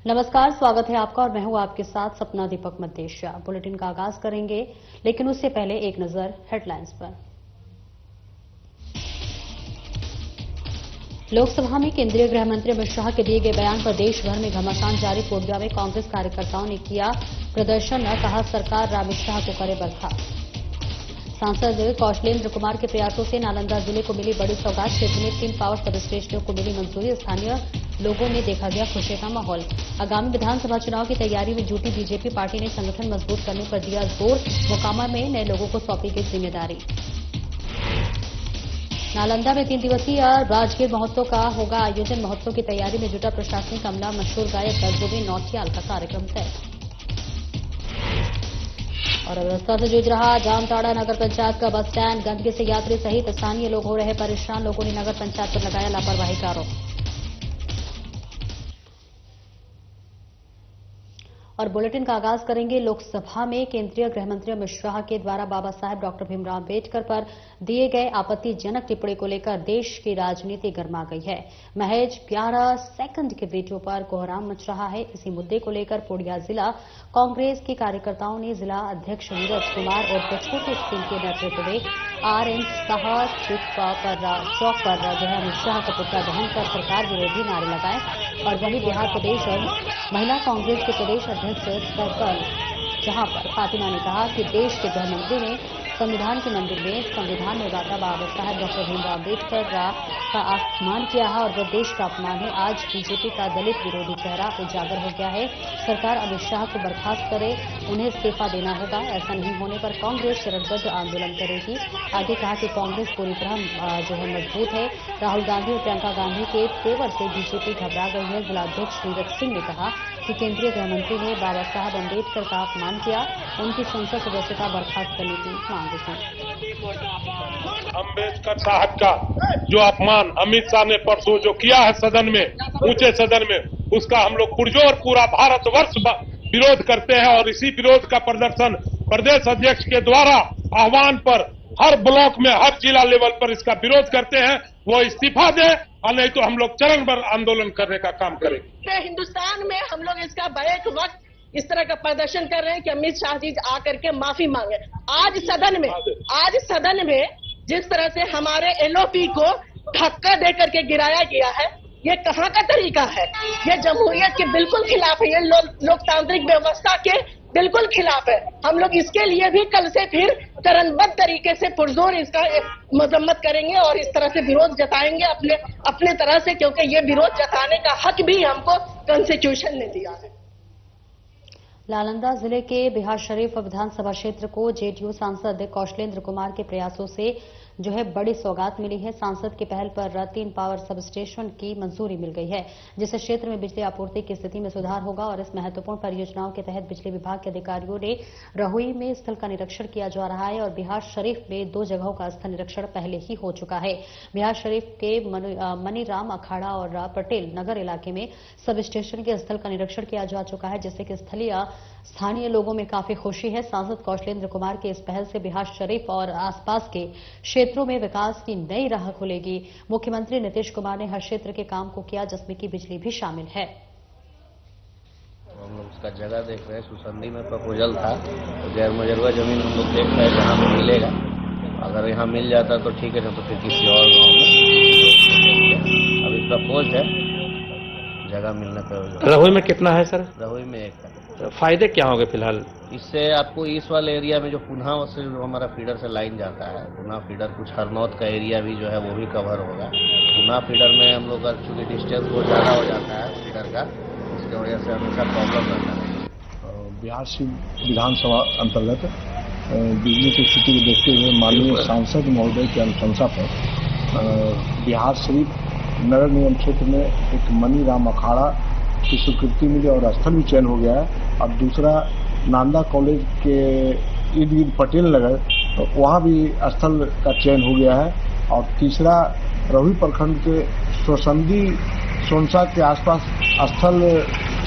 नमस्कार, स्वागत है आपका और मैं हूं आपके साथ सपना दीपक मद्देशिया। बुलेटिन का आगाज करेंगे, लेकिन उससे पहले एक नजर हेडलाइंस पर। लोकसभा में केंद्रीय गृह मंत्री अमित शाह के दिए गए बयान पर देश भर में घमासान जारी। कोटद्वार में कांग्रेस कार्यकर्ताओं ने किया प्रदर्शन, कहा सरकार अमित शाह को करे बर्खास्त। सांसद कौशलेंद्र कुमार के प्रयासों से नालंदा जिले को मिली बड़ी सौगात। क्षेत्र में 3 पावर सब स्टेशनों को मिली मंजूरी। स्थानीय लोगों में देखा गया खुशी का माहौल। आगामी विधानसभा चुनाव की तैयारी में जुटी बीजेपी पार्टी ने संगठन मजबूत करने पर दिया जोर। मोकामा में नए लोगों को सौंपी गई जिम्मेदारी। नालंदा में 3 दिवसीय राजगीर महोत्सव का होगा आयोजन। महोत्सव की तैयारी में जुटा प्रशासनिक अमला। मशहूर गायक जुबिन नौटियाल का कार्यक्रम तय। और अव्यवस्था से जूझ रहा जामताड़ा नगर पंचायत का बस स्टैंड। गंदगी से यात्री सहित स्थानीय लोग हो रहे परेशान। लोगों ने नगर पंचायत पर लगाया लापरवाही का आरोप। और बुलेटिन का आगाज करेंगे लोकसभा में केंद्रीय गृह मंत्री अमित शाह के द्वारा बाबा साहेब डॉक्टर भीमराव अम्बेडकर पर दिए गए आपत्तिजनक टिप्पणी को लेकर देश की राजनीति गर्मा गई है। महज 11 सेकंड के वीडियो पर कोहराम मच रहा है। इसी मुद्दे को लेकर पूर्णिया जिला कांग्रेस के कार्यकर्ताओं ने जिला अध्यक्ष नीरज कुमार और छोटे सिंह के नेतृत्व में आरएन शाह चौक पर अमित शाह का पुतला दहन कर सरकार विरोधी नारे लगाए। और वहीं बिहार प्रदेश और महिला कांग्रेस के प्रदेश अध्यक्ष स्तर पर जहां पर फातिमा ने कहा कि देश के गृह मंत्री ने संविधान के मंदिर में संविधान निर्माता बाबा साहेब डॉक्टर भीमराव अम्बेडकर का अपमान किया है और वह देश का अपमान है। आज बीजेपी का दलित विरोधी चेहरा उजागर हो गया है। सरकार अमित शाह को बर्खास्त करे, उन्हें इस्तीफा देना होगा। ऐसा नहीं होने पर कांग्रेस चरणबद्ध आंदोलन करेगी। आगे कहा कि कांग्रेस पूरी तरह मजबूत है। राहुल गांधी और प्रियंका गांधी के तेवर से बीजेपी घबरा गई है। जिलाध्यक्ष नीरज सिंह ने कहा कि केंद्रीय गृह मंत्री ने बाबा साहब अम्बेडकर का अपमान किया, उनकी संसद सदस्यता बर्खास्त करने की मांग की। अम्बेडकर साहब का जो अपमान अमित शाह ने परसों जो किया है सदन में, ऊंचे सदन में, उसका हम लोग पुरजोर पूरा भारतवर्ष विरोध करते हैं। और इसी विरोध का प्रदर्शन प्रदेश अध्यक्ष के द्वारा आह्वान पर हर ब्लॉक में हर जिला लेवल पर इसका विरोध करते हैं। वो इस्तीफा दे और नहीं तो हम लोग चरणबद्ध आंदोलन करने का काम करेंगे। हिंदुस्तान में हम लोग इसका बैक वक्त इस तरह का प्रदर्शन कर रहे हैं कि अमित शाह जी आकर के माफी मांगे। आज सदन में जिस तरह से हमारे एलओपी को धक्का दे करके गिराया गया है, ये कहाँ का तरीका है? ये जमहूरियत के बिल्कुल खिलाफ है। ये लोकतांत्रिक व्यवस्था के बिल्कुल खिलाफ है। हम लोग इसके लिए भी कल से फिर चरणबद्ध तरीके से पुरजोर इसका मजम्मत करेंगे और इस तरह से विरोध जताएंगे अपने तरह से, क्योंकि ये विरोध जताने का हक भी हमको कॉन्स्टिट्यूशन ने दिया है। नालंदा जिले के बिहार शरीफ विधानसभा क्षेत्र को जेडीयू सांसद कौशलेंद्र कुमार के प्रयासों से बड़ी सौगात मिली है। सांसद की पहल पर 3 पावर सब स्टेशन की मंजूरी मिल गई है, जिससे क्षेत्र में बिजली आपूर्ति की स्थिति में सुधार होगा। और इस महत्वपूर्ण परियोजनाओं के तहत बिजली विभाग के अधिकारियों ने रहुई में स्थल का निरीक्षण किया जा रहा है और बिहार शरीफ में 2 जगहों का स्थल निरीक्षण पहले ही हो चुका है। बिहार शरीफ के मनीराम अखाड़ा और पटेल नगर इलाके में सब स्टेशन के स्थल का निरीक्षण किया जा चुका है, जिससे कि स्थानीय लोगों में काफी खुशी है। सांसद कौशलेंद्र कुमार के इस पहल से बिहार शरीफ और आसपास के क्षेत्रों में विकास की नई राह खुलेगी। मुख्यमंत्री नीतीश कुमार ने हर क्षेत्र के काम को किया, जिसमें कि बिजली भी शामिल है। हम लोग उसका जगह देख रहे हैं। सुसंदी में प्रपोजल था तो गैर मुजर्वा जमीन हम लोग देख रहे हैं जहाँ पे मिलेगा। अगर यहाँ मिल जाता तो ठीक है, ना तो फिर किसी और गाँव में। अभी प्रपोज है, जगह मिलने पर। रहुई में कितना है सर? रहुई में 1 है। तो फायदे क्या होंगे फिलहाल? इससे आपको इस वाले एरिया में जो पुनः से जो हमारा फीडर से लाइन जाता है, पुनः फीडर कुछ हरनौत का एरिया भी जो है वो भी कवर होगा। पुनः फीडर में हम लोग का चूँकि डिस्टेंस बहुत ज़्यादा हो जाता है फीडर का, इसकी वजह से हमेशा प्रॉब्लम रहता है। बिहार शरीफ विधानसभा अंतर्गत बिजली की स्थिति को देखते हुए माननीय सांसद महोदय की अनुशंसा पर बिहार शरीफ नगर निगम क्षेत्र में एक मनीराम अखाड़ा की स्वीकृति मिली और स्थल भी चयन हो गया है। अब दूसरा नालंदा कॉलेज के इर्द गिर्द पटेल नगर, तो वहाँ भी स्थल का चयन हो गया है। और तीसरा रहुई प्रखंड के स्वसंदी सोनसा के आसपास स्थल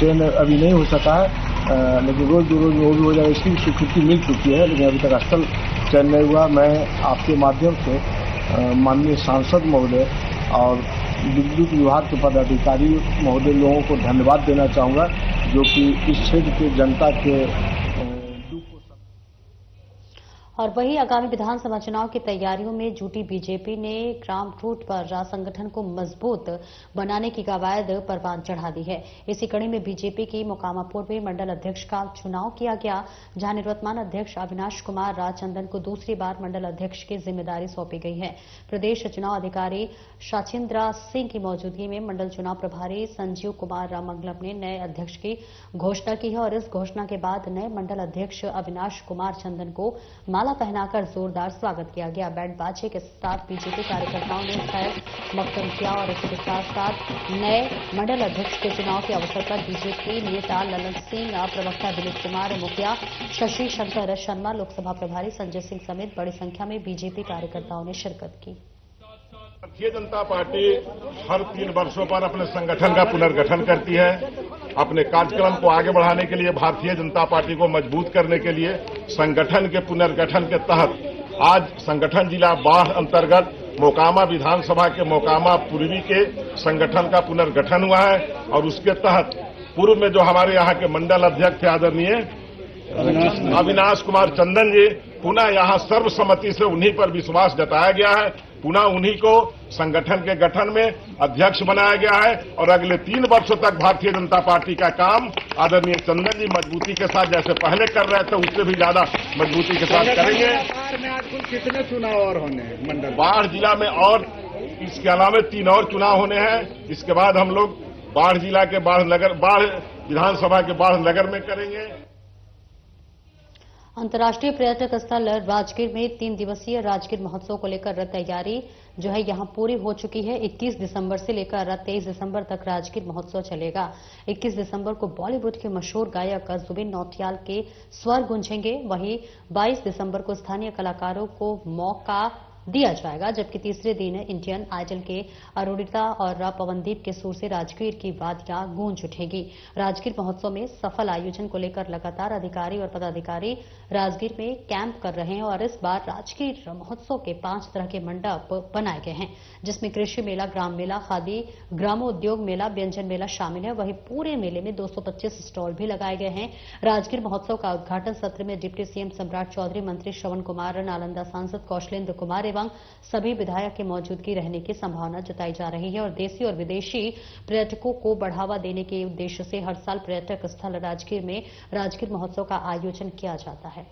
चयन अभी नहीं हो सका है, लेकिन रोज वो भी हो जाएगा। इसकी स्वीकृति मिल चुकी है, लेकिन अभी तक स्थल चयन नहीं हुआ। मैं आपके माध्यम से माननीय सांसद महोदय और विद्युत विभाग के पदाधिकारी महोदय लोगों को धन्यवाद देना चाहूँगा जो कि इस क्षेत्र के जनता के और वहीं आगामी विधानसभा चुनाव की तैयारियों में जुटी बीजेपी ने ग्राम रूट पर संगठन को मजबूत बनाने की कवायद परवान चढ़ा दी है। इसी कड़ी में बीजेपी की मोकामा पूर्व में मंडल अध्यक्ष का चुनाव किया गया, जहां निवर्तमान अध्यक्ष अविनाश कुमार राजचंदन को दूसरी बार मंडल अध्यक्ष की जिम्मेदारी सौंपी गई है। प्रदेश चुनाव अधिकारी शाचिंद्रा सिंह की मौजूदगी में मंडल चुनाव प्रभारी संजीव कुमार रामंगलम ने नए अध्यक्ष की घोषणा की है और इस घोषणा के बाद नए मंडल अध्यक्ष अविनाश कुमार चंदन को माला पहनाकर जोरदार स्वागत किया गया। बैंड बाजे के साथ बीजेपी कार्यकर्ताओं ने खैर मकदम किया और इसके साथ साथ नए मंडल अध्यक्ष के चुनाव के अवसर पर बीजेपी नेता ललन सिंह, प्रवक्ता दिलीप कुमार, मुखिया शशि शंकर शर्मा, लोकसभा प्रभारी संजय सिंह समेत बड़ी संख्या में बीजेपी कार्यकर्ताओं ने शिरकत की। भारतीय जनता पार्टी हर 3 वर्षों पर अपने संगठन का पुनर्गठन करती है। अपने कार्यक्रम को आगे बढ़ाने के लिए, भारतीय जनता पार्टी को मजबूत करने के लिए संगठन के पुनर्गठन के तहत आज संगठन जिला बाढ़ अंतर्गत मोकामा विधानसभा के मोकामा पूर्वी के संगठन का पुनर्गठन हुआ है और उसके तहत पूर्व में जो हमारे यहाँ के मंडल अध्यक्ष थे आदरणीय अविनाश कुमार चंदन जी, पुनः यहाँ सर्वसम्मति से उन्हीं पर विश्वास जताया गया है। पुनः उन्हीं को संगठन के गठन में अध्यक्ष बनाया गया है और अगले 3 वर्षों तक भारतीय जनता पार्टी का काम आदरणीय चंदन जी मजबूती के साथ जैसे पहले कर रहे थे उससे भी ज्यादा मजबूती के साथ करेंगे। में आज कुल कितने चुनाव और होने हैं मंडल बाढ़ जिला में और इसके अलावा 3 और चुनाव होने हैं। इसके बाद हम लोग बाढ़ जिला के बाढ़ विधानसभा के बाढ़ नगर में करेंगे। अंतर्राष्ट्रीय पर्यटक स्थल राजगीर में 3 दिवसीय राजगीर महोत्सव को लेकर तैयारी जो है यहां पूरी हो चुकी है। 21 दिसंबर से लेकर 23 दिसंबर तक राजगीर महोत्सव चलेगा। 21 दिसंबर को बॉलीवुड के मशहूर गायक जुबिन नौटियाल के स्वर गूंजेंगे। वहीं 22 दिसंबर को स्थानीय कलाकारों को मौका दिया जाएगा, जबकि तीसरे दिन इंडियन आइडल के अरुणिता और पवनदीप के सुर से राजगीर की वादियां गूंज उठेगी। राजगीर महोत्सव में सफल आयोजन को लेकर लगातार अधिकारी और पदाधिकारी राजगीर में कैंप कर रहे हैं और इस बार राजगीर महोत्सव के 5 तरह के मंडप बनाए गए हैं, जिसमें कृषि मेला, ग्राम मेला, खादी ग्रामोद्योग मेला, व्यंजन मेला शामिल है। वहीं पूरे मेले में 225 स्टॉल भी लगाए गए हैं। राजगीर महोत्सव का उद्घाटन सत्र में डिप्टी सीएम सम्राट चौधरी, मंत्री श्रवण कुमार, नालंदा सांसद कौशलेंद्र कुमार एवं सभी विधायक की मौजूदगी रहने की संभावना जताई जा रही है और देशी और विदेशी पर्यटकों को बढ़ावा देने के उद्देश्य से हर साल पर्यटक स्थल राजगीर में राजगीर महोत्सव का आयोजन किया जाता है।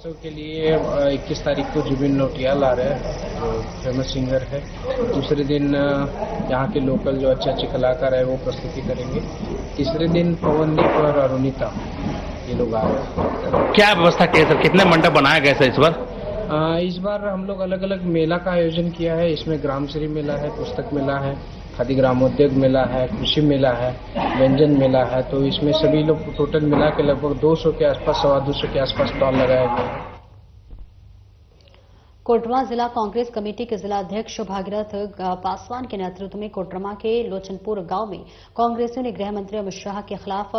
के लिए 21 तारीख को जुबिन नौटियाल आ रहे हैं जो फेमस सिंगर है। दूसरे दिन यहाँ के लोकल जो अच्छे कलाकार है वो प्रस्तुति करेंगे। तीसरे दिन पवनदीप और अरुणिता ये लोग आ रहे हैं। क्या व्यवस्था की है सर? कितने मंडप बनाए गए सर इस बार? इस बार हम लोग अलग अलग मेला का आयोजन किया है। इसमें ग्रामश्री मेला है, पुस्तक मेला है, खादी ग्रामोद्योग मेला है, कृषि मेला है, व्यंजन मेला है। तो इसमें सभी लोग टोटल मिला के लगभग 200 के आसपास, 250 के आसपास स्टॉल लगाए गए हैं। कोडरमा जिला कांग्रेस कमेटी के जिला अध्यक्ष भागीरथ पासवान के नेतृत्व में कोडरमा के लोचनपुर गांव में कांग्रेसियों ने गृह मंत्री अमित शाह के खिलाफ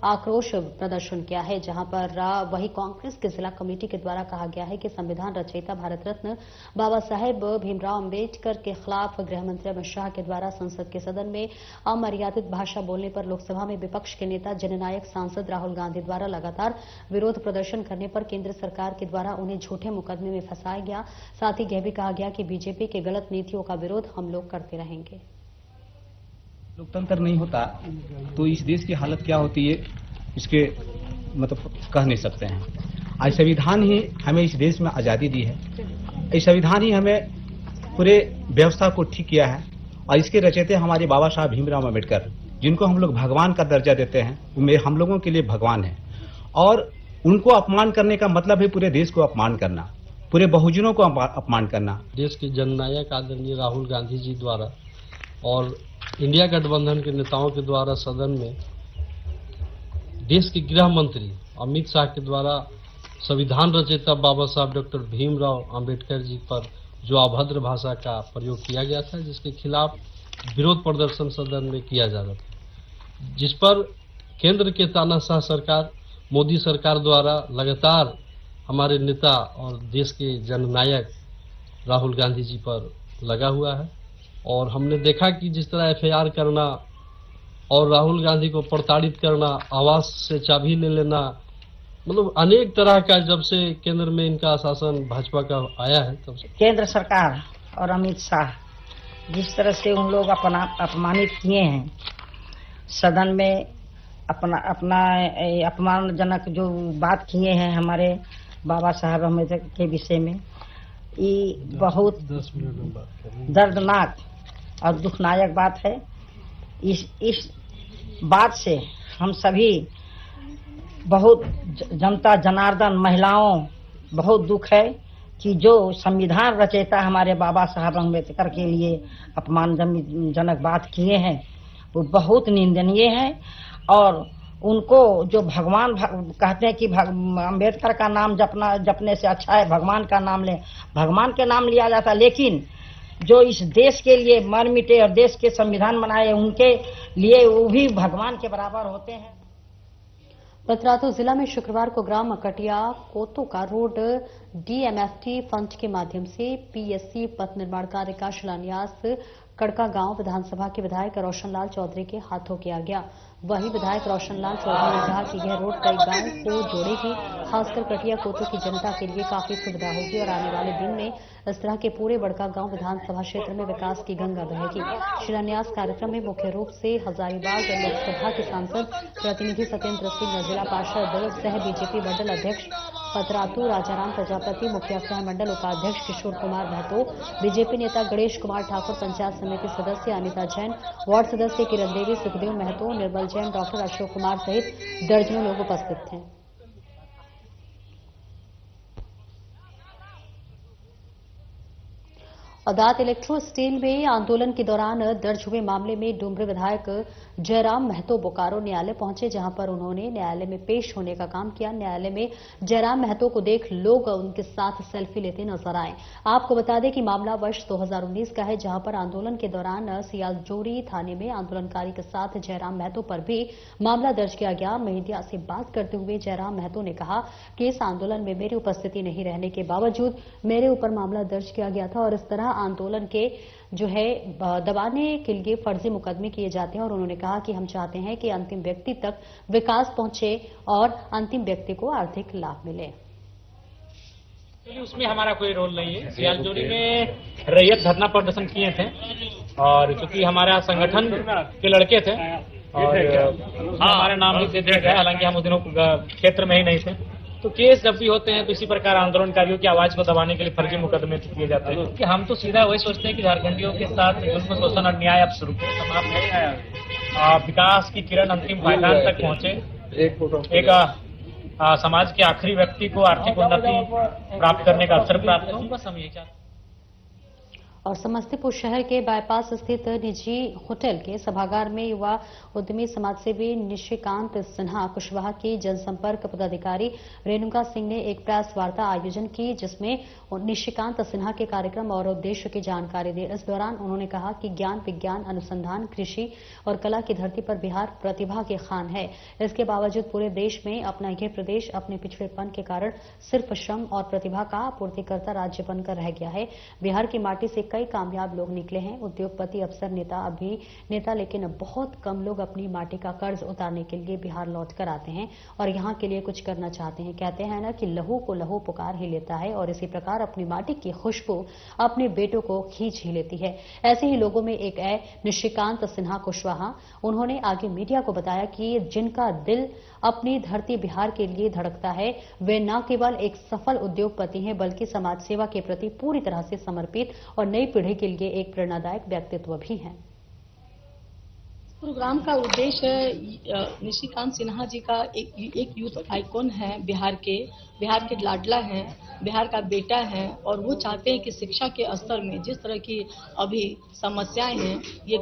आक्रोश प्रदर्शन किया है, जहां पर वही कांग्रेस के जिला कमेटी के द्वारा कहा गया है कि संविधान रचयिता भारत रत्न बाबा साहेब भीमराव अम्बेडकर के खिलाफ गृह मंत्री अमित शाह के द्वारा संसद के सदन में अमर्यादित भाषा बोलने पर लोकसभा में विपक्ष के नेता जननायक सांसद राहुल गांधी द्वारा लगातार विरोध प्रदर्शन करने पर केंद्र सरकार के द्वारा उन्हें झूठे मुकदमे में फंसाया गया। साथ ही यह भी कहा गया कि बीजेपी के गलत नीतियों का विरोध हम लोग करते रहेंगे। लोकतंत्र नहीं होता तो इस देश की हालत क्या होती है इसके मतलब कह नहीं सकते हैं। आज संविधान ही हमें इस देश में आजादी दी है। इस संविधान ही हमें पूरे व्यवस्था को ठीक किया है और इसके रचयिता हमारे बाबा साहब भीमराव अम्बेडकर, जिनको हम लोग भगवान का दर्जा देते हैं, वो हम लोगों के लिए भगवान है। और उनको अपमान करने का मतलब है पूरे देश को अपमान करना, पूरे बहुजनों को अपमान करना। देश के जननायक आदरणीय राहुल गांधी जी द्वारा और इंडिया गठबंधन के नेताओं के द्वारा सदन में देश के गृह मंत्री अमित शाह के द्वारा संविधान रचयिता बाबा साहब डॉक्टर भीमराव अंबेडकर जी पर जो अभद्र भाषा का प्रयोग किया गया था, जिसके खिलाफ विरोध प्रदर्शन सदन में किया जा रहा था, जिस पर केंद्र के तानाशाह सरकार मोदी सरकार द्वारा लगातार हमारे नेता और देश के जननायक राहुल गांधी जी पर लगा हुआ है और हमने देखा कि जिस तरह FIR करना और राहुल गांधी को प्रताड़ित करना, आवास से चाबी ले लेना, मतलब अनेक तरह का जब से केंद्र में इनका शासन भाजपा का आया है तब से केंद्र सरकार और अमित शाह जिस तरह से उन लोग अपमानित किए हैं, सदन में अपना अपमानजनक जो बात किए हैं हमारे बाबा साहब अम्बेडकर के विषय में, ये बहुत दर्दनाक और दुखनायक बात है। इस बात से हम सभी बहुत जनता जनार्दन महिलाओं बहुत दुख है कि जो संविधान रचयिता हमारे बाबा साहब अम्बेडकर के लिए अपमानजनक बात किए हैं वो बहुत निंदनीय है। और उनको जो भगवान कहते हैं कि अम्बेडकर का नाम जपने से अच्छा है भगवान का नाम लें, भगवान के नाम लिया जाता, लेकिन जो इस देश के लिए मर मिटे और देश के संविधान बनाए उनके लिए वो भी भगवान के बराबर होते हैं। पतरातू जिला में शुक्रवार को ग्राम कटिया कोतो का रोड DMFT फंड के माध्यम से PSC पथ निर्माण कार्य का शिलान्यास कड़का गांव विधानसभा के विधायक रोशनलाल चौधरी के हाथों किया गया। वहीं विधायक रोशनलाल चौधरी ने कहा कि यह रोड कई गांवों को जोड़ेगी, खासकर कटिया कोतो की जनता के लिए काफी सुविधा होगी और आने वाले दिन में इस तरह के पूरे बड़का गांव विधानसभा क्षेत्र में विकास की गंगा बहेगी। शिलान्यास कार्यक्रम में मुख्य रूप से हजारीबाग लोकसभा के सांसद प्रतिनिधि सत्येंद्र सिंह, जिला पार्षद सह BJP मंडल अध्यक्ष पतरातू राजाराम प्रजापति, मुखिया सह मंडल उपाध्यक्ष किशोर कुमार महतो, BJP नेता गणेश कुमार ठाकुर, पंचायत समिति सदस्य अनिता जैन, वार्ड सदस्य किरण देवी, सुखदेव महतो, निर्मल जैन, डॉक्टर अशोक कुमार सहित दर्जनों लोग उपस्थित थे। अदालत इलेक्ट्रो स्टील में आंदोलन के दौरान दर्ज हुए मामले में डुमरी विधायक जयराम महतो बोकारो न्यायालय पहुंचे, जहां पर उन्होंने न्यायालय में पेश होने का काम किया। न्यायालय में जयराम महतो को देख लोग उनके साथ सेल्फी लेते नजर आए। आपको बता दें कि मामला वर्ष 2019 का है, जहां पर आंदोलन के दौरान सियालजोरी थाने में आंदोलनकारी के साथ जयराम महतो पर भी मामला दर्ज किया गया। मीडिया से बात करते हुए जयराम महतो ने कहा कि इस आंदोलन में मेरी उपस्थिति नहीं रहने के बावजूद मेरे ऊपर मामला दर्ज किया गया था और इस तरह आंदोलन के जो है दबाने के लिए फर्जी मुकदमे किए जाते हैं। और उन्होंने कहा कि हम चाहते हैं कि अंतिम व्यक्ति तक विकास पहुंचे और अंतिम व्यक्ति को आर्थिक लाभ मिले। उसमें हमारा कोई रोल नहीं है। सियालजोरी में रैयत धरना प्रदर्शन किए थे और चूंकि हमारा संगठन के लड़के थे और हमारा नाम भी दे दिया गया, हालांकि हम उस दिनों क्षेत्र में ही नहीं थे। तो केस जब भी होते हैं तो इसी प्रकार आंदोलनकारियों की आवाज को दबाने के लिए फर्जी मुकदमे किए जाते हैं कि हम तो सीधा वही सोचते हैं कि झारखंडियों के साथ जुल्म, शोषण और न्याय अब शुरू समाप्त नहीं आया, विकास की किरण अंतिम पायदान तक पहुंचे, एक समाज के आखिरी व्यक्ति को आर्थिक उन्नति प्राप्त करने का अवसर प्राप्त हो, बस हम यही चाहते हैं। और समस्तीपुर शहर के बाईपास स्थित निजी होटल के सभागार में युवा उद्यमी समाजसेवी निशिकांत सिन्हा कुशवाहा की जनसंपर्क पदाधिकारी रेणुका सिंह ने एक प्रेस वार्ता आयोजन की, जिसमें निशिकांत सिन्हा के कार्यक्रम और उद्देश्य की जानकारी दी। इस दौरान उन्होंने कहा कि ज्ञान, विज्ञान, अनुसंधान, कृषि और कला की धरती पर बिहार प्रतिभा के खान है। इसके बावजूद पूरे देश में अपना यह प्रदेश अपने पिछड़ेपन के कारण सिर्फ श्रम और प्रतिभा का आपूर्तिकर्ता राज्य बनकर रह गया है। बिहार की माटी से कई कामयाब लोग निकले हैं, उद्योगपति, अफसर, नेता, अभिनेता, लेकिन बहुत कम लोग अपनी माटी का कर्ज उतारने के लिए बिहार लौट कर आते हैं और यहाँ के लिए कुछ करना चाहते हैं। कहते हैं ना कि लहू को लहू पुकार ही लेता है और इसी प्रकार अपनी माटी की खुशबू अपने बेटों को खींच ही लेती है। ऐसे ही लोगों में एक है निशिकांत सिन्हा कुशवाहा। उन्होंने आगे मीडिया को बताया कि जिनका दिल अपनी धरती बिहार के लिए धड़कता है, वे न केवल एक सफल उद्योगपति हैं बल्कि समाज सेवा के प्रति पूरी तरह से समर्पित और नई पीढ़ी के लिए एक प्रेरणादायक व्यक्तित्व भी हैं। प्रोग्राम का उद्देश्य निशिकांत सिन्हा जी का एक यूथ आइकॉन है, बिहार के लाडला हैं, बिहार का बेटा है और वो चाहते हैं कि शिक्षा के स्तर में जिस तरह की अभी समस्याएं हैं, ये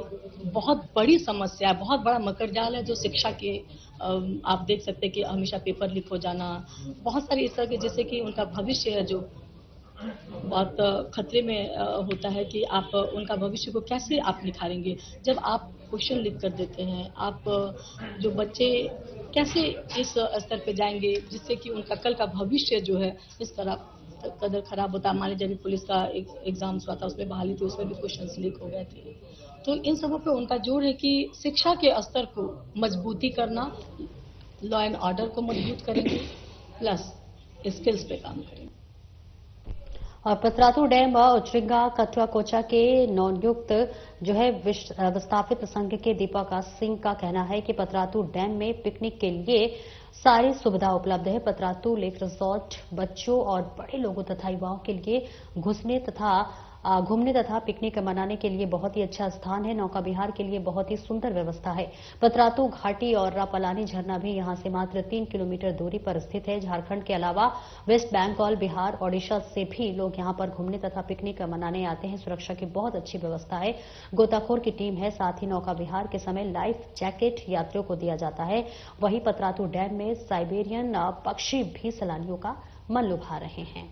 बहुत बड़ी समस्या है, बहुत बड़ा मकरजाल है जो शिक्षा के आप देख सकते हैं कि हमेशा पेपर लीक हो जाना, बहुत सारी इस तरह के, जैसे कि उनका भविष्य है जो बहुत खतरे में होता है कि आप उनका भविष्य को कैसे आप निखारेंगे जब आप क्वेश्चन लिख कर देते हैं। आप जो बच्चे कैसे इस स्तर पे जाएंगे जिससे कि उनका कल का भविष्य जो है इस तरह कदर खराब होता है। मान लीजिए अभी पुलिस का एग्जाम हुआ था, उसमें बहाली थी, उसमें भी क्वेश्चन लीक हो गए थे। तो इन सबों पे उनका जोर है कि शिक्षा के स्तर को मजबूती करना, लॉ एंड ऑर्डर को मजबूत करेंगे, प्लस स्किल्स पे काम करेंगे। और पतरातू डैम उचरिंगा कठुआ कोचा के नवनियुक्त जो है विस्थापित संघ के दीपक सिंह का कहना है कि पतरातू डैम में पिकनिक के लिए सारी सुविधा उपलब्ध है। पतरातू लेक रिजॉर्ट बच्चों और बड़े लोगों तथा युवाओं के लिए घूमने तथा पिकनिक मनाने के लिए बहुत ही अच्छा स्थान है। नौका विहार के लिए बहुत ही सुंदर व्यवस्था है। पतरातू घाटी और पलानी झरना भी यहां से मात्र 3 किलोमीटर दूरी पर स्थित है। झारखंड के अलावा वेस्ट बंगाल, बिहार, ओडिशा से भी लोग यहां पर घूमने तथा पिकनिक मनाने आते हैं। सुरक्षा की बहुत अच्छी व्यवस्था है। गोताखोर की टीम है। साथ ही नौका विहार के समय लाइफ जैकेट यात्रियों को दिया जाता है। वहीं पतरातू डैम में साइबेरियन पक्षी भी सैलानियों का मन लुभा रहे हैं।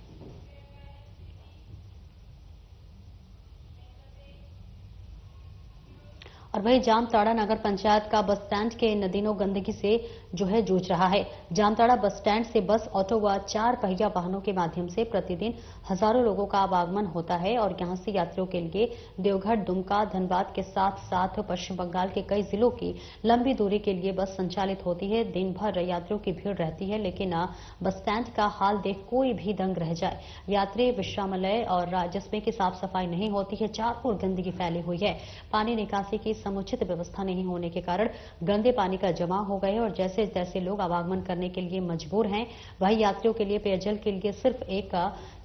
और वही जामताड़ा नगर पंचायत का बस स्टैंड के इन दिनों गंदगी से जो है जूझ रहा है। जामताड़ा बस स्टैंड से बस, ऑटो व 4 पहिया वाहनों के माध्यम से प्रतिदिन हजारों लोगों का आवागमन होता है और यहां से यात्रियों के लिए देवघर, दुमका, धनबाद के साथ साथ पश्चिम बंगाल के कई जिलों की लंबी दूरी के लिए बस संचालित होती है। दिन भर यात्रियों की भीड़ रहती है, लेकिन बस स्टैंड का हाल देख कोई भी दंग रह जाए। यात्री विश्रामालय और जिसमें की साफ सफाई नहीं होती है, चारों ओर गंदगी फैली हुई है। पानी निकासी की समुचित व्यवस्था नहीं होने के कारण गंदे पानी का जमा हो गए और जैसे जैसे लोग आवागमन करने के लिए मजबूर हैं। वही यात्रियों के लिए पेयजल के लिए सिर्फ एक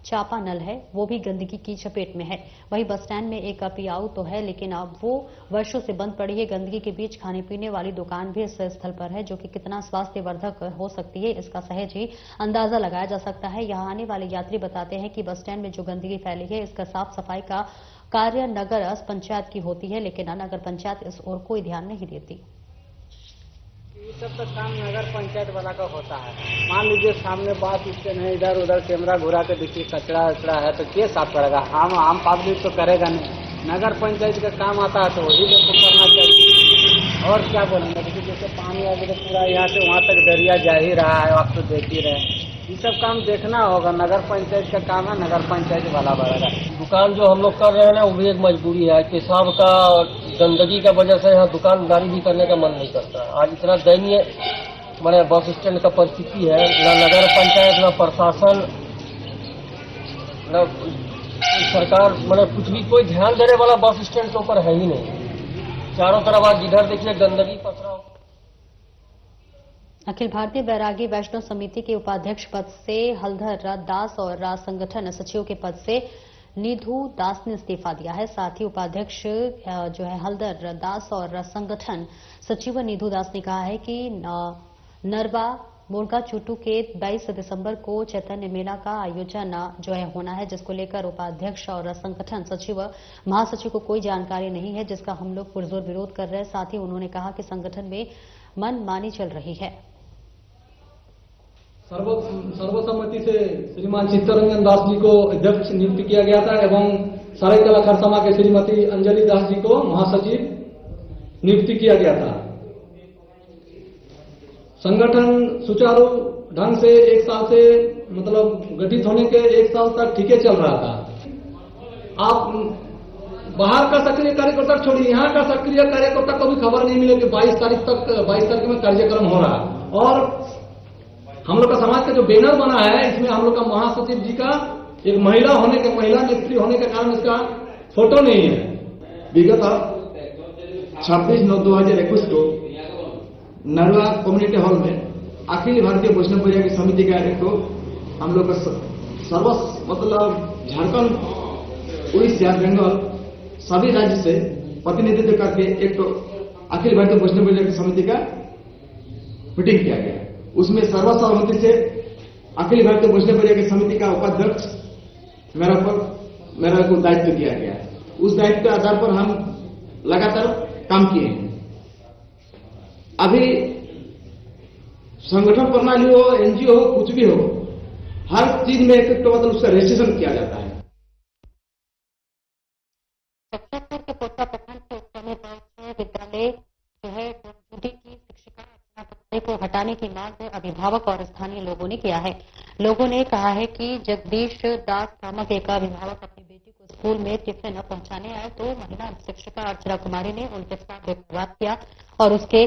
चापा नल है, वो भी गंदगी की चपेट में है। वही बस स्टैंड में एक पियाऊ तो है, लेकिन अब वो वर्षों से बंद पड़ी है। गंदगी के बीच खाने पीने वाली दुकान भी इस स्थल पर है, जो कि कितना स्वास्थ्यवर्धक हो सकती है, इसका सहज ही अंदाजा लगाया जा सकता है। यहाँ आने वाले यात्री बताते हैं कि बस स्टैंड में जो गंदगी फैली है, इसका साफ सफाई का कार्य नगर पंचायत की होती है, लेकिन नगर पंचायत इस ओर कोई ध्यान नहीं देती। ये सब तो काम नगर पंचायत वाला का होता है। मान लीजिए सामने बात स्टैंड है, इधर उधर कैमरा घुरा के देखिए कचरा वचरा है, तो के साफ करेगा? हम आम पब्लिक तो करेगा नहीं। नगर पंचायत का काम आता है तो वही लोग को करना चाहिए। और क्या बोलेंगे? देखिए जैसे पानी आ गया पूरा यहाँ से वहाँ तक दरिया जा ही रहा है, आप तो देख ही रहे। ये सब काम देखना होगा, नगर पंचायत का काम है, नगर पंचायत वाला बनेगा। दुकान जो हम लोग कर रहे हैं ना, वो भी एक मजबूरी है। पेशाब का और गंदगी का वजह से यहाँ दुकानदारी भी करने का मन नहीं करता। आज इतना दयनीय मैंने बस स्टैंड का परिस्थिति है, न नगर पंचायत, न प्रशासन, न सरकार, मैंने कुछ भी कोई ध्यान देने वाला बस स्टैंड के ऊपर है ही नहीं। चारों तरफ आज जिधर देखिए गंदगी पसरा। अखिल भारतीय बैरागी वैष्णव समिति के उपाध्यक्ष पद से हलधर दास और संगठन सचिव के पद से नीधू दास ने इस्तीफा दिया है। साथ ही उपाध्यक्ष जो है हलधर दास और संगठन सचिव नीधू दास ने कहा है कि नरवा मोरगा चुटू के 22 दिसंबर को चैतन्य मेला का आयोजन जो है होना है, जिसको लेकर उपाध्यक्ष और संगठन सचिव महासचिव को कोई जानकारी नहीं है, जिसका हम लोग पुरजोर विरोध कर रहे हैं। साथ ही उन्होंने कहा कि संगठन में मनमानी चल रही है। सर्वसम्मति से श्रीमान चित्तरंजन दास जी को अध्यक्ष नियुक्त किया गया था एवं सरायकला खरसामा के श्रीमती अंजलि दास जी को महासचिव नियुक्त किया गया था। संगठन सुचारू ढंग से 1 साल से मतलब गठित होने के 1 साल तक ठीक चल रहा था। आप बाहर का सक्रिय कार्यकर्ता छोड़िए, यहाँ का सक्रिय कार्यकर्ता को भी खबर नहीं मिले कि 22 तारीख में कार्यक्रम हो रहा है। और हम लोग का समाज का जो बैनर बना है, इसमें हम लोग का महासचिव जी का एक महिला नेत्री होने के कारण इसका फोटो नहीं है। विगत 26/9/2021 को नरवा कम्युनिटी हॉल में अखिल भारतीय वैष्णव बैरागी समिति का एक हम लोग का मतलब झारखंड, उड़ीसा, बंगाल सभी राज्य से प्रतिनिधित्व करके एक अखिल भारतीय वैष्णव बैरागी समिति का मीटिंग किया गया। उसमें सर्वसम्मति से अखिल भारतीय वैष्णव बैरागी समिति का उपाध्यक्ष मेरा को दायित्व दिया गया। उस दायित्व के आधार पर हम लगातार काम किए हैं। अभी संगठन प्रणाली हो, एनजीओ हो, कुछ भी हो, हर चीज में एक तो मतलब उसका रजिस्ट्रेशन किया जाता है। छत्तीसगढ़ के कोटा प्रखंड के विद्यालय जो है की शिक्षिका को हटाने की मांग अभिभावक और स्थानीय लोगों ने किया है। लोगों ने कहा है कि जगदीश दास नामक एक अभिभावक अपनी बेटी को स्कूल में टिफिन न पहुंचाने आए तो महिला शिक्षिका अर्चना कुमारी ने उनके साथ व्यवहार किया और उसके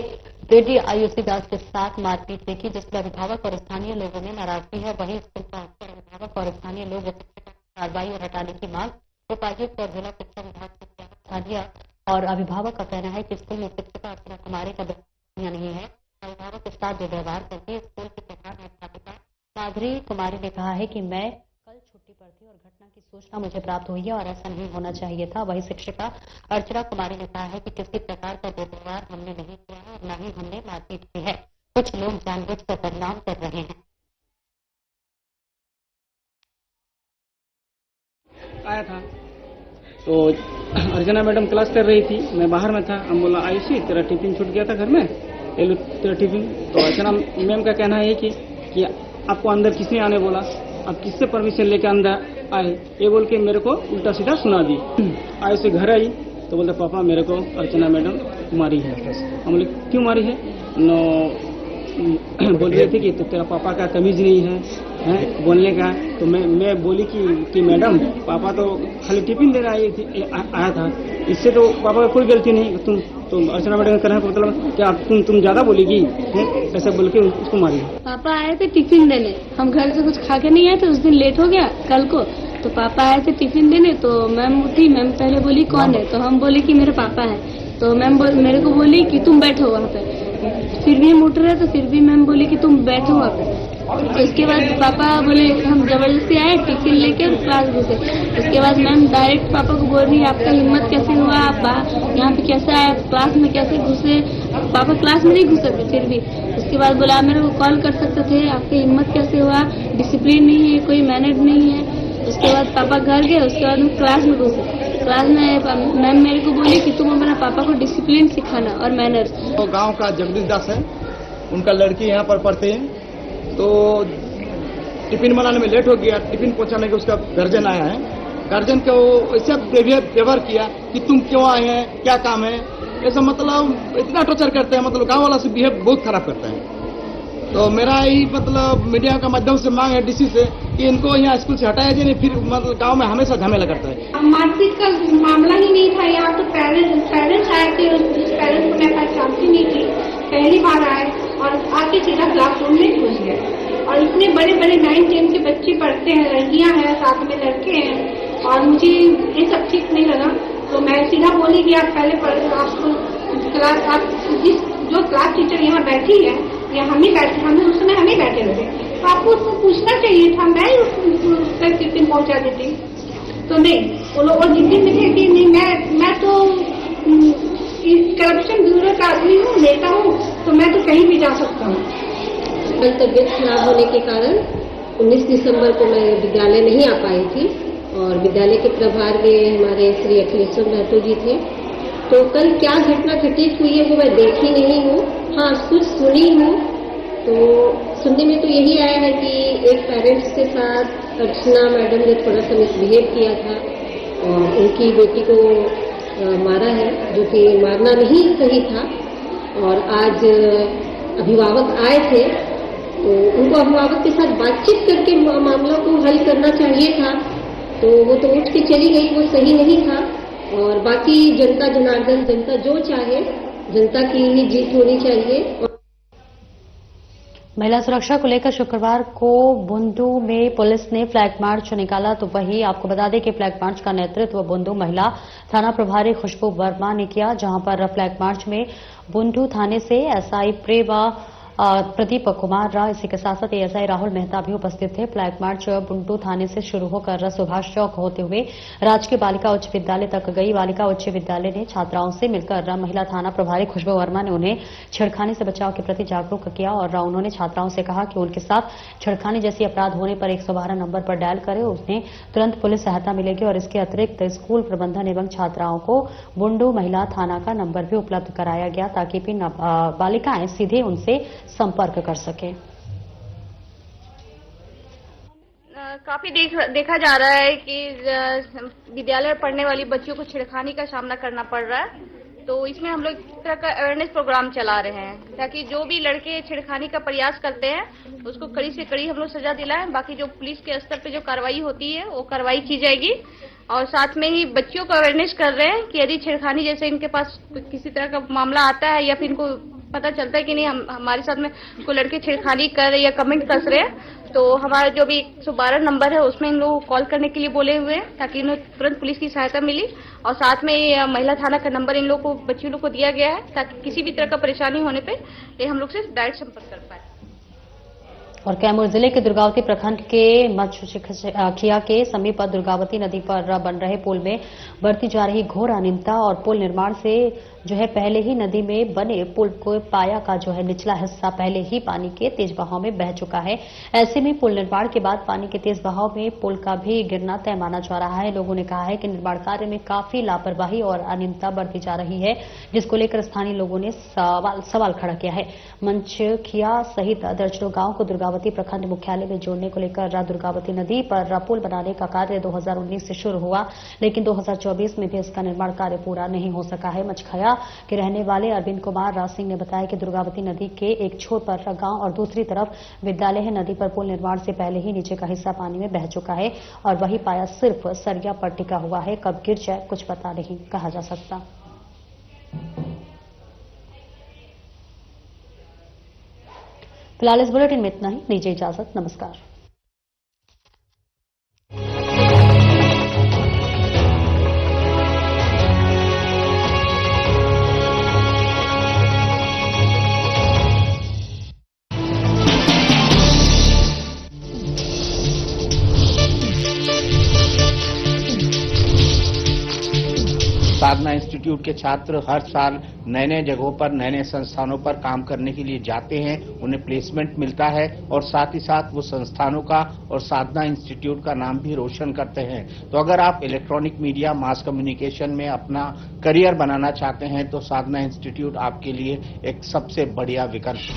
बेटी आयुषी दास के साथ मारपीट भी की, जिसमें अभिभावक और स्थानीय लोगों ने नाराजगी है। वहीं स्कूल पहुंचकर अभिभावक और स्थानीय लोग शिक्षिका की कार्रवाई और हटाने की मांग उपायुक्त और जिला शिक्षा विभाग से किया और अभिभावक का कहना है कि स्कूल में शिक्षिका अर्चना कुमारी का व्यवहार नहीं है। अभिभावक के साथ जो व्यवहार करती है स्कूल की प्रधान अध्यापिका माधुरी कुमारी ने कहा है कि मैं कल छुट्टी पर थी और घटना की सूचना मुझे प्राप्त हुई है और ऐसा नहीं होना चाहिए था। वहीं शिक्षिका अर्चना कुमारी ने कहा है कि किसी प्रकार का दुर्व्यवहार हमने नहीं किया है और न ही हमने मारपीट की है। कुछ लोग जानबूझकर बदनाम कर रहे हैं। आया था तो अर्चना मैडम क्लास कर रही थी, मैं बाहर में था। हम बोला आयुषी तेरा टिफिन छूट गया था घर में, ले लो तेरा टिफिन। तो अर्चना मैम का कहना है कि आपको अंदर किसने आने बोला, आप किससे परमिशन लेके अंदर आए, ये बोल के मेरे को उल्टा सीधा सुना दी। आयुषी घर आई तो बोलते पापा मेरे को अर्चना मैडम मारी है। हम बोले क्यों मारी है? बोल रहे थे कि तो तेरा पापा का तमीज नहीं है बोलने का। तो मैं बोली कि मैडम पापा तो खाली टिफिन देने आया था, इससे तो पापा का कोई गलती नहीं। तुम तो अर्चना मैडम का मतलब क्या तुम ज्यादा बोलेगी, ऐसा बोल के उसको मारी। पापा आए थे टिफिन देने, हम घर से कुछ खा के नहीं आए थे, उस दिन लेट हो गया कल को। तो पापा आए थे टिफिन देने, तो मैम उठी, मैम पहले बोली कौन है, तो हम बोले कि मेरे पापा है। तो मैम मेरे को बोली कि तुम बैठो वहाँ पे। फिर भी हम उठ रहे तो फिर भी मैम बोली कि तुम बैठो वहाँ पे। तो इसके बाद पापा बोले हम जबरदस्ती आए टिफिन लेके क्लास घुसे। उसके बाद मैम डायरेक्ट पापा को बोल रही है आपका हिम्मत कैसे हुआ, आप यहाँ पे कैसे आए, क्लास में कैसे घुसे। पापा क्लास में नहीं घुस सकते फिर भी। उसके बाद बोला आप मेरे को कॉल कर सकते थे, आपकी हिम्मत कैसे हुआ, डिसिप्लिन नहीं है, कोई मैनेज नहीं है। उसके बाद पापा घर गए, उसके बाद हम क्लास में घुसे। क्लास में मैम मेरे को बोली कि तुम अपना पापा को डिसिप्लिन सिखाना और मैनर्स। तो गांव का जगदीश दास है, उनका लड़की यहाँ पर पढ़ते हैं। तो टिफिन बनाने में लेट हो गया, टिफिन पहुंचाने के उसका गार्जियन आया है। गार्जियन को ऐसा व्यवहार किया कि तुम क्यों आए हैं, क्या काम है, ऐसा मतलब इतना टॉर्चर करते हैं, मतलब गाँव वाला से बिहेव बहुत खराब करते हैं। तो मेरा यही मतलब मीडिया का माध्यम से मांग है डीसी से कि इनको यहाँ स्कूल से हटाया जाए, फिर मतलब गांव में हमेशा झमेला करता है। मारपीट का मामला ही नहीं था यहाँ, तो पेरेंट्स आए थे, उस पेरेंट्स को मैं पहचानती नहीं थी, पहली बार आए और आके सीधा क्लासरूम में घुस गए। और इतने बड़े बड़े 9-10 के बच्चे पढ़ते हैं, लड़कियां हैं, साथ में लड़के हैं, और मुझे ये सब ठीक नहीं लगा। तो मैं सीधा बोली कि आप पहले आपको क्लास, आप जो क्लास टीचर यहाँ बैठी है या हम ही बैठे, हमें उस समय हम ही बैठे थे, तो आपको उसको पूछना चाहिए था, मैं उसको टिफिन पहुंचा देती। तो नहीं, वो लोग और जितने में थे कि नहीं मैं तो करप्शन ब्यूरो का आदमी हूँ, नेता हूँ, तो मैं तो कहीं भी जा सकता हूँ। कल तबियत खराब होने के कारण 19 दिसंबर को मैं विद्यालय नहीं आ पाई थी और विद्यालय के प्रभार में हमारे श्री अखिलेश्वर महतो जी थे। तो कल क्या घटना घटित हुई है वो मैं देखी नहीं हूँ, हाँ कुछ सुनी हूँ। तो सुनने में तो यही आया है कि एक पेरेंट्स के साथ अर्चना मैडम ने थोड़ा सा मिसबिहेव किया था और उनकी बेटी को मारा है, जो कि मारना नहीं सही था। और आज अभिभावक आए थे तो उनको अभिभावक के साथ बातचीत करके मामला को हल करना चाहिए था, तो वो तो उठ के चली गई, वो सही नहीं था। और बाकी जनता जनार्दन, जनता जो चाहे, जनता की ही जीत होनी चाहिए। महिला सुरक्षा को लेकर शुक्रवार को बुंडू में पुलिस ने फ्लैग मार्च निकाला। तो वहीं आपको बता दें कि फ्लैग मार्च का नेतृत्व बुंडू महिला थाना प्रभारी खुशबू वर्मा ने किया, जहां पर फ्लैग मार्च में बुंडू थाने से एसआई प्रेमा प्रदीप कुमार राव, इसी के साथ साथ एएसआई राहुल मेहता भी उपस्थित थे। फ्लैग मार्च बुंडू थाने से शुरू होकर सुभाष चौक होते हुए राजकीय बालिका उच्च विद्यालय तक गई। बालिका उच्च विद्यालय ने छात्राओं से मिलकर महिला थाना प्रभारी खुशबू वर्मा ने उन्हें छेड़खानी से बचाव के प्रति जागरूक किया और उन्होंने छात्राओं से कहा कि उनके साथ छेड़खानी जैसी अपराध होने पर 112 नंबर पर डायल करें, उन्हें तुरंत पुलिस सहायता मिलेगी। और इसके अतिरिक्त स्कूल प्रबंधन एवं छात्राओं को बुंडू महिला थाना का नंबर भी उपलब्ध कराया गया ताकि भी बालिकाएं सीधे उनसे संपर्क कर सके। काफी देखा जा रहा है कि विद्यालय में पढ़ने वाली बच्चियों को छेड़खानी का सामना करना पड़ रहा है। तो इसमें हम लोग इस तरह का अवेयरनेस प्रोग्राम चला रहे हैं ताकि जो भी लड़के छेड़खानी का प्रयास करते हैं उसको कड़ी से कड़ी हम लोग सजा दिलाएं। बाकी जो पुलिस के स्तर पे जो कार्रवाई होती है वो कार्रवाई की जाएगी। और साथ में ही बच्चियों को अवेयरनेस कर रहे हैं कि यदि छेड़खानी जैसे इनके पास किसी तरह का मामला आता है या फिर इनको पता चलता है कि नहीं हमारे साथ में कोई लड़के छेड़खानी कर रहे या कमेंट कस रहे हैं, तो हमारा जो भी 112 नंबर है उसमें इन लोगों को कॉल करने के लिए बोले हुए हैं ताकि इन्हें तुरंत पुलिस की सहायता मिली। और साथ में महिला थाना का नंबर इन लोगों को बच्चियों को दिया गया है ताकि किसी भी तरह का परेशानी होने पे ये हम लोग से डायरेक्ट संपर्क कर पाए। और कैमूर जिले के दुर्गावती प्रखंड के मच्छखिया के समीप दुर्गावती नदी पर बन रहे पुल में बढ़ती जा रही घोर अनियमितता और पुल निर्माण से जो है पहले ही नदी में बने पुल को पाया का जो है निचला हिस्सा पहले ही पानी के तेज बहाव में बह चुका है। ऐसे में पुल निर्माण के बाद पानी के तेज बहाव में पुल का भी गिरना तय माना जा रहा है। लोगों ने कहा है कि निर्माण कार्य में काफी लापरवाही और अनियमितता बढ़ती जा रही है, जिसको लेकर स्थानीय लोगों ने सवाल खड़ा किया है। मंचखिया सहित दर्जनों गांव को दुर्गावती प्रखंड मुख्यालय में जोड़ने को लेकर दुर्गावती नदी पर पुल बनाने का कार्य 2019 से शुरू हुआ, लेकिन 2024 में भी इसका निर्माण कार्य पूरा नहीं हो सका है। मचखिया के रहने वाले अरविंद कुमार राज सिंह ने बताया कि दुर्गावती नदी के एक छोर पर गांव और दूसरी तरफ विद्यालय है। नदी पर पुल निर्माण से पहले ही नीचे का हिस्सा पानी में बह चुका है और वही पाया सिर्फ सरिया पर टिका हुआ है। कब गिर जाए कुछ पता नहीं कहा जा सकता। फिलहाल इस बुलेटिन में इतना ही। दीजिए इजाजत। नमस्कार। साधना इंस्टीट्यूट के छात्र हर साल नए नए जगहों पर नए नए संस्थानों पर काम करने के लिए जाते हैं, उन्हें प्लेसमेंट मिलता है और साथ ही साथ वो संस्थानों का और साधना इंस्टीट्यूट का नाम भी रोशन करते हैं। तो अगर आप इलेक्ट्रॉनिक मीडिया मास कम्युनिकेशन में अपना करियर बनाना चाहते हैं तो साधना इंस्टीट्यूट आपके लिए एक सबसे बढ़िया विकल्प है।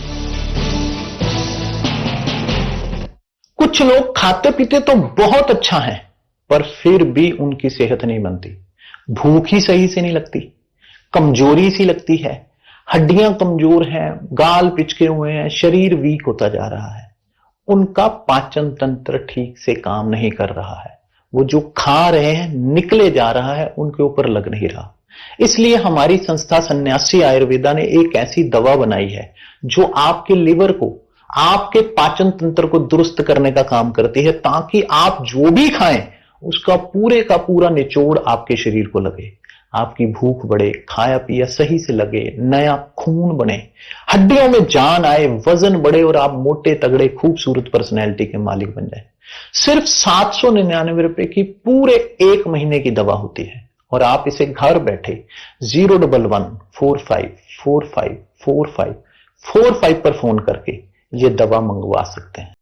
कुछ लोग खाते पीते तो बहुत अच्छा है पर फिर भी उनकी सेहत नहीं बनती। भूख ही सही से नहीं लगती, कमजोरी सी लगती है, हड्डियां कमजोर हैं, गाल पिचके हुए हैं, शरीर वीक होता जा रहा है। उनका पाचन तंत्र ठीक से काम नहीं कर रहा है, वो जो खा रहे हैं निकले जा रहा है, उनके ऊपर लग नहीं रहा। इसलिए हमारी संस्था सन्यासी आयुर्वेदा ने एक ऐसी दवा बनाई है जो आपके लिवर को, आपके पाचन तंत्र को दुरुस्त करने का काम करती है, ताकि आप जो भी खाएं उसका पूरे का पूरा निचोड़ आपके शरीर को लगे, आपकी भूख बढ़े, खाया पिया सही से लगे, नया खून बने, हड्डियों में जान आए, वजन बढ़े और आप मोटे तगड़े खूबसूरत पर्सनैलिटी के मालिक बन जाए। सिर्फ 799 रुपए की पूरे 1 महीने की दवा होती है और आप इसे घर बैठे 01145454545 पर फोन करके ये दवा मंगवा सकते हैं।